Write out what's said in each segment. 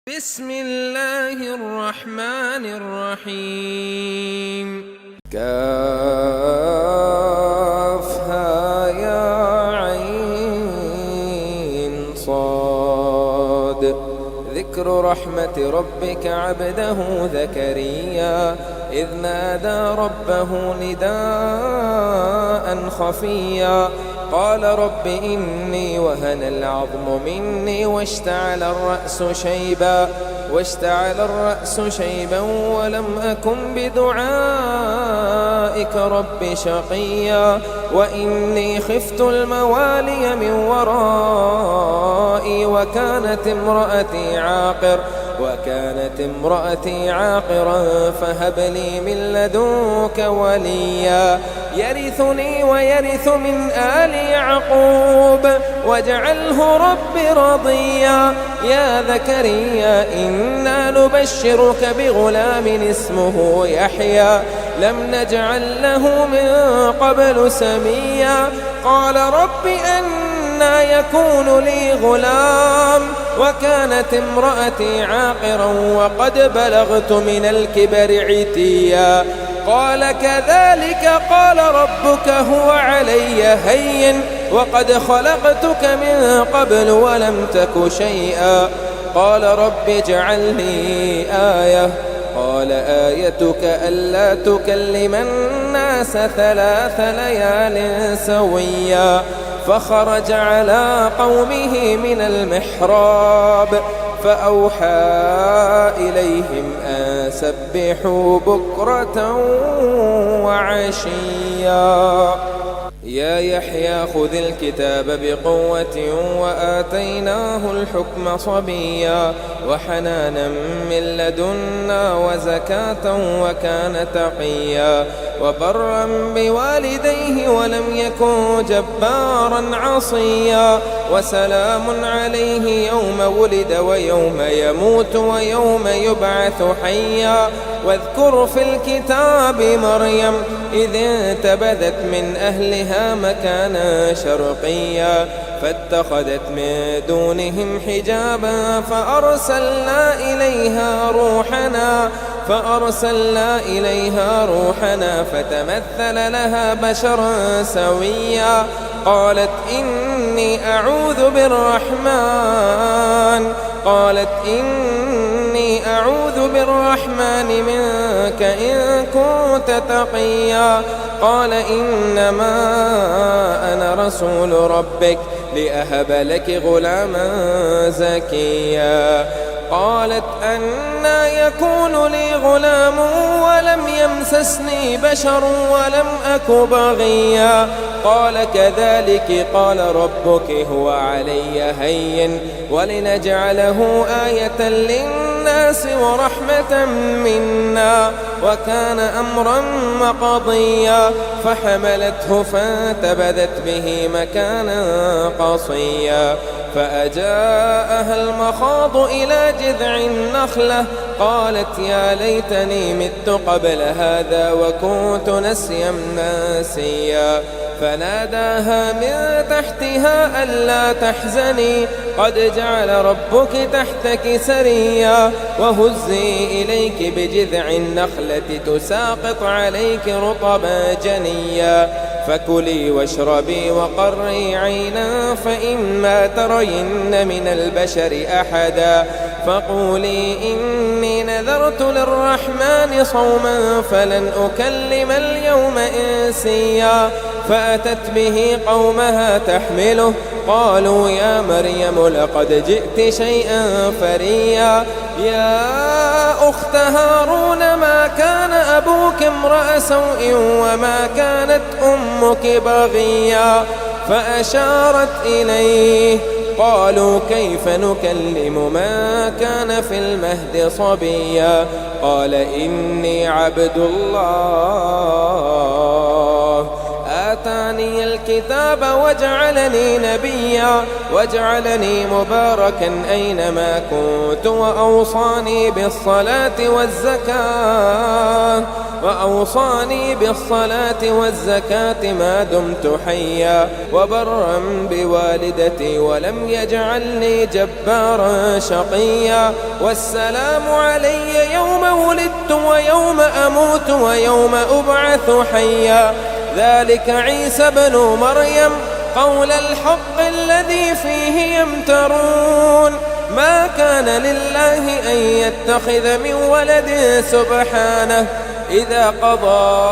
بسم الله الرحمن الرحيم. كافها يا عين صاد. ذكر رحمة ربك عبده زكريا إذ نادى ربه نداء خفيا قال رب إني وهن العظم مني واشتعل الرأس شيبا ولم أكن بدعائك رب شقيا وإني خفت الموالي من ورائي وكانت امرأتي عاقرا فهب لي من لدنك وليا يرثني ويرث من آل يعقوب واجعله رب رضيا. يا زكريا إنا نبشرك بغلام اسمه يحيى لم نجعل له من قبل سميا قال رب أنى يكون لي غلام وكانت امرأتي عاقرا وقد بلغت من الكبر عتيا قال كذلك قال ربك هو علي هين وقد خلقتك من قبل ولم تك شيئا قال رب اجعل لي آية قال آيتك ألا تكلم الناس 3 ليال سويا فخرج على قومه من المحراب فأوحى إليهم أن سبحوا بكرة وعشيا. يا يحيى خذ الكتاب بقوة وآتيناه الحكم صبيا وحنانا من لدنا وزكاة وكان تقيا وبرا بوالديه ولم يكن جبارا عصيا وسلام عليه يوم ولد ويوم يموت ويوم يبعث حيا واذكر في الكتاب مريم إذ انتبذت من أهلها مكانا شرقيا فاتخذت من دونهم حجابا فأرسلنا إليها روحنا فتمثل لها بشرا سويا قالت إني أعوذ بالرحمن منك إن كنت تقيا قال إنما أنا رسول ربك لأهب لك غلاما زكيا قالت أنى يكون لي غلام ولم يمسسني بشر ولم أك بغيا قال كذلك قال ربك هو علي هين ولنجعله آية للناس ورحمة منا وكان أمرا مقضيا فحملته فانتبذت به مكانا قصيا فأجاءها المخاض إلى جذع النخلة قالت يا ليتني مت قبل هذا وكنت نسيا منسيا فناداها من تحتها ألا تحزني قد جعل ربك تحتك سريا وهزي إليك بجذع النخلة تساقط عليك رطبا جنيا فكلي واشربي وقري عينا فإما ترين من البشر أحدا فقولي إني نذرت للرحمن صوما فلن أكلم اليوم إنسيا فأتت به قومها تحمله قالوا يا مريم لقد جئت شيئا فريا يا أخت هارون ما كان أبوك امرأ سوء وما كانت أمك بغيا فأشارت إليه قالوا كيف نكلم من كان في المهد صبيا قال إني عبد الله وآتاني الكتاب وجعلني نبيا وجعلني مباركا أينما كنت وأوصاني بالصلاة والزكاة ما دمت حيا وبرا بوالدتي ولم يجعلني جبارا شقيا والسلام علي يوم ولدت ويوم أموت ويوم أبعث حيا ذلك عيسى بن مريم قول الحق الذي فيه يمترون ما كان لله أن يتخذ من ولد سبحانه إذا قضى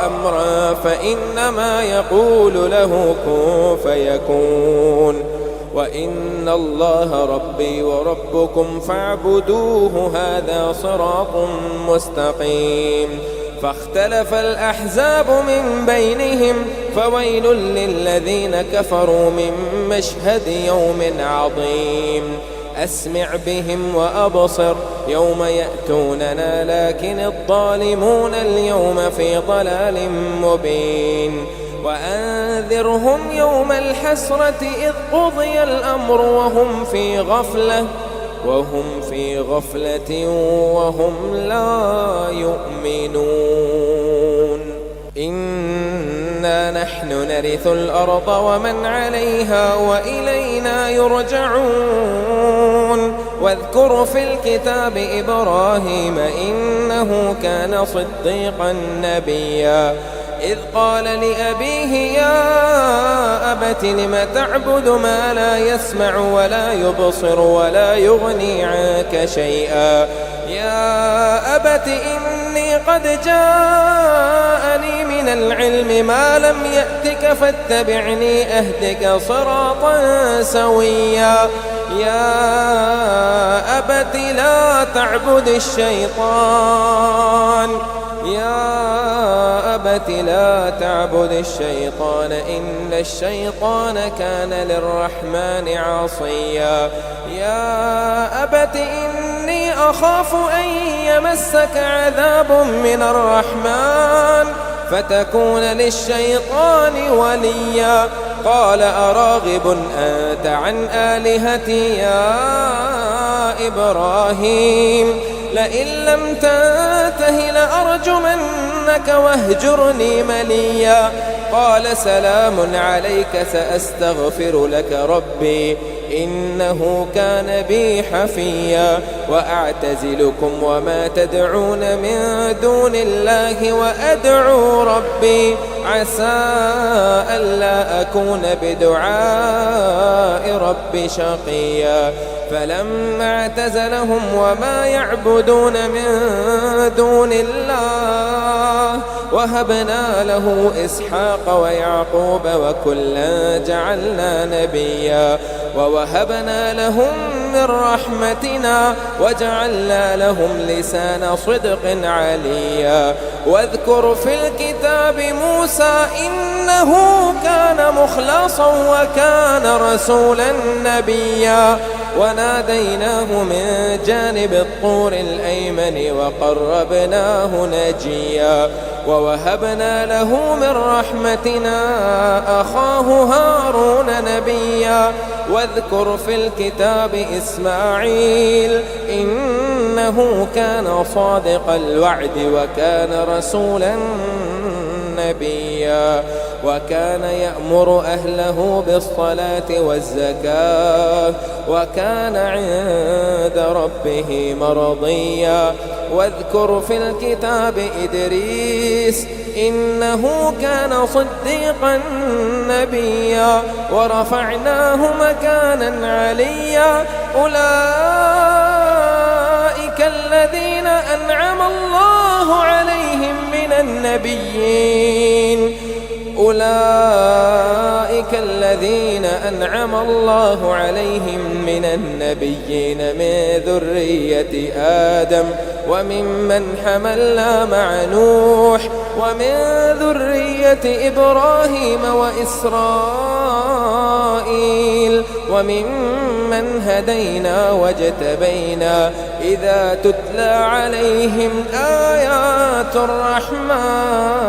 أمرا فإنما يقول له كن فيكون وإن الله ربي وربكم فاعبدوه هذا صراط مستقيم فاختلف الأحزاب من بينهم فويل للذين كفروا من مشهد يوم عظيم أسمع بهم وأبصر يوم يأتوننا لكن الظالمون اليوم في ضلال مبين وأنذرهم يوم الحسرة إذ قضي الأمر وهم في غفلة وهم لا يؤمنون إنا نحن نرث الأرض ومن عليها وإلينا يرجعون واذكر في الكتاب إبراهيم إنه كان صديقا نبيا إذ قال لأبيه يا أبت لم تعبد ما لا يسمع ولا يبصر ولا يغني عنك شيئا يا أبت إني قد جاءني من العلم ما لم يأتك فاتبعني أهدك صراطا سويا يا أبت لا تعبد الشيطان إن الشيطان كان للرحمن عصيا يا أبت إني أخاف أن يمسك عذاب من الرحمن فتكون للشيطان وليا قال أراغب أنت عن آلهتي يا إبراهيم لئن لم تنته لأرجمنك واهجرني مليا قال سلام عليك سأستغفر لك ربي إنه كان بي حفيا وأعتزلكم وما تدعون من دون الله وأدعو ربي عسى ألا أكون بدعاء ربي شقيا فلما اعتزلهم وما يعبدون من دون الله وهبنا له إسحاق ويعقوب وكلا جعلنا نبيا ووهبنا لهم من رحمتنا وجعلنا لهم لسان صدق عليا واذكر في الكتاب موسى إنه كان مخلصا وكان رسولا نبيا وناديناه من جانب الطور الأيمن وقربناه نجيا ووهبنا له من رحمتنا أخاه هارون نبيا واذكر في الكتاب إسماعيل إنه كان صادق الوعد وكان رسولا نبيا وكان يأمر أهله بالصلاة والزكاة وكان عند ربه مرضيا واذكر في الكتاب إدريس إنه كان صديقا نبيا ورفعناه مكانا عليا أولئك الذين أنعم الله عليهم من النبيين من ذرية آدم وممن حملنا مع نوح ومن ذرية إبراهيم وإسرائيل وممن هدينا واجتبينا إذا تتلى عليهم آيات الرحمن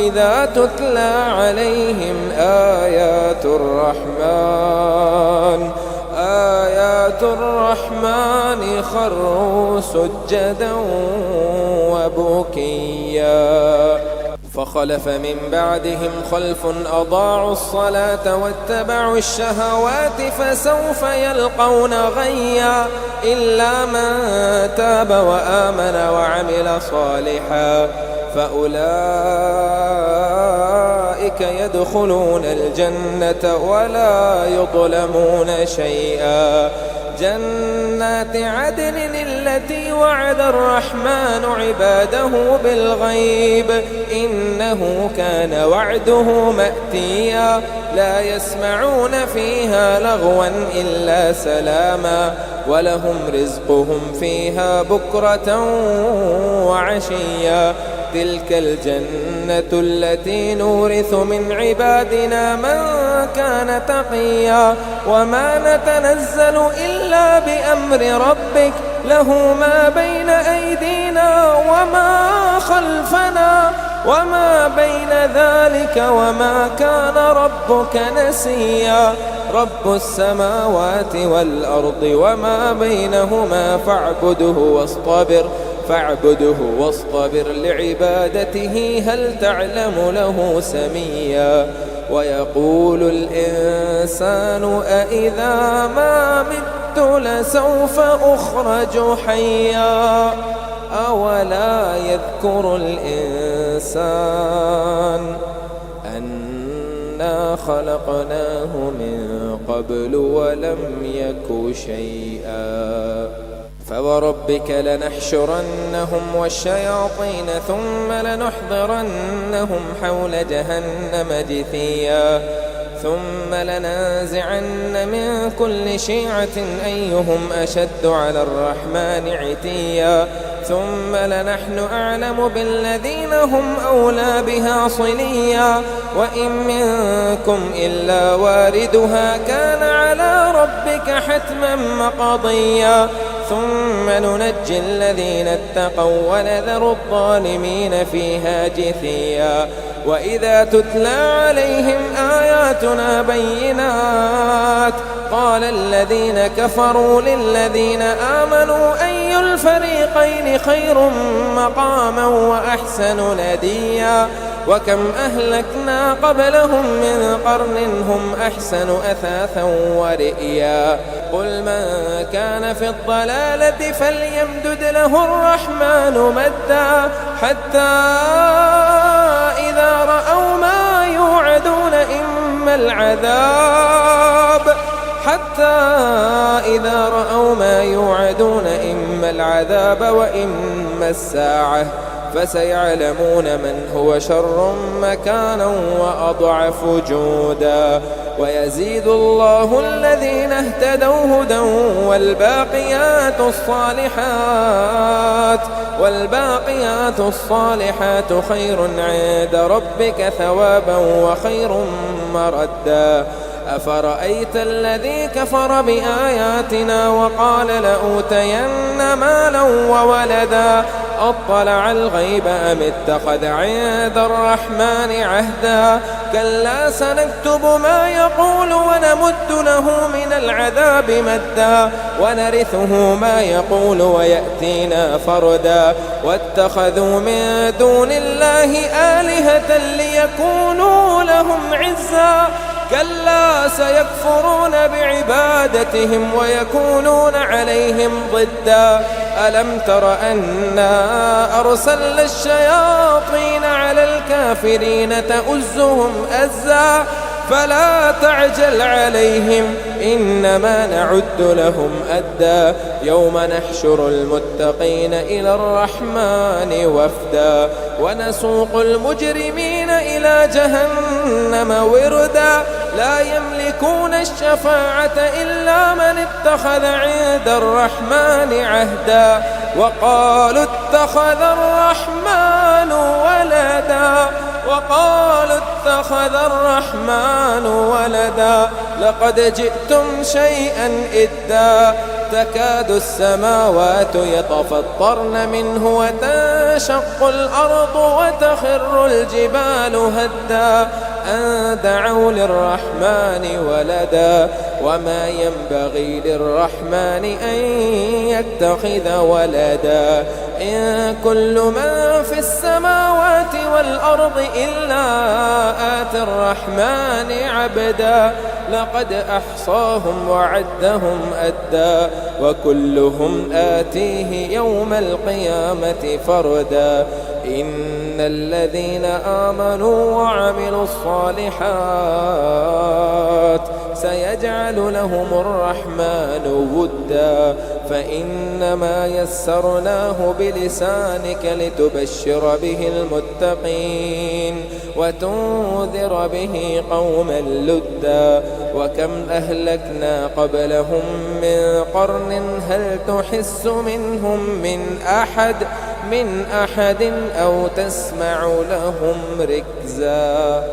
وإذا تتلى عليهم آيات الرحمن خروا سجدا وبكيا. فخلف من بعدهم خلف أضاعوا الصلاة واتبعوا الشهوات فسوف يلقون غيا إلا من تاب وآمن وعمل صالحا فأولئك يدخلون الجنة ولا يظلمون شيئا. جنات عدن التي وعد الرحمن عباده بالغيب إنه كان وعده مأتيا. لا يسمعون فيها لغوا إلا سلاما ولهم رزقهم فيها بكرة وعشيا. تلك الجنة التي نورث من عبادنا من كان تقيا. وما نتنزل إلا بأمر ربك له ما بين أيدينا وما خلفنا وما بين ذلك وما كان ربك نسيا. رب السماوات والأرض وما بينهما فاعبده واصطبر لعبادته هل تعلم له سميا. ويقول الإنسان أإذا ما مت لسوف أخرج حيا. أولا يذكر الإنسان أنا خلقناه من قبل ولم يك شيئا. فوربك لنحشرنهم والشياطين ثم لنحضرنهم حول جهنم جثيا. ثم لننزعن من كل شيعة أيهم أشد على الرحمن عتيا. ثم لنحن أعلم بالذين هم أولى بها صليا. وإن منكم إلا واردها كان على ربك حتما مقضيا. ثم ننجي الذين اتقوا ونذر الظالمين فيها جثيا. وإذا تتلى عليهم آياتنا بينات قال الذين كفروا للذين آمنوا أي الفريقين خير مقاما وأحسن نديا. وكم أهلكنا قبلهم من قرن هم أحسن أثاثا ورئيا. قل من كان في الضلالة فليمدد له الرحمن مدا حتى إذا رأوا ما يوعدون إما العذاب وإما الساعة فسيعلمون من هو شر مكانا وأضعف جودا. ويزيد الله الذين اهتدوا هدى والباقيات الصالحات خير عند ربك ثوابا وخير مردا. أفرأيت الذي كفر بآياتنا وقال لأوتين مالا وولدا أطلع الغيب أم اتخذ عند الرحمن عهدا. كلا سنكتب ما يقول ونمد له من العذاب مدا ونرثه ما يقول ويأتينا فردا. واتخذوا من دون الله آلهة ليكونوا لهم عزا. كلا سيكفرون بعبادتهم ويكونون عليهم ضدا. ألم تر أنا أرسلنا الشياطين على الكافرين تؤزهم أزا فلا تعجل عليهم إنما نعد لهم أدا. يوم نحشر المتقين إلى الرحمن وفدا ونسوق المجرمين إلى جهنم وردا. لا يملكون الشفاعة إلا من اتخذ عند الرحمن عهدا. وقالوا اتخذ الرحمن ولدا لقد جئتم شيئا إدا. تكاد السماوات يتفطرن منه وتنشق الأرض وتخر الجبال هدا أن دعوا للرحمن ولدا وما ينبغي للرحمن أن يتخذ ولدا إن كل من في السماوات والأرض إلا آتي الرحمن عبدا لقد أحصاهم وعدهم أدا وكلهم آتيه يوم القيامة فردا إن الذين آمنوا وعملوا الصالحات سيجعل لهم الرحمن ودا فإنما يسرناه بلسانك لتبشر به المتقين وتنذر به قوما لدا وكم أهلكنا قبلهم من قرن هل تحس منهم من أحد أو تسمع لهم ركزا.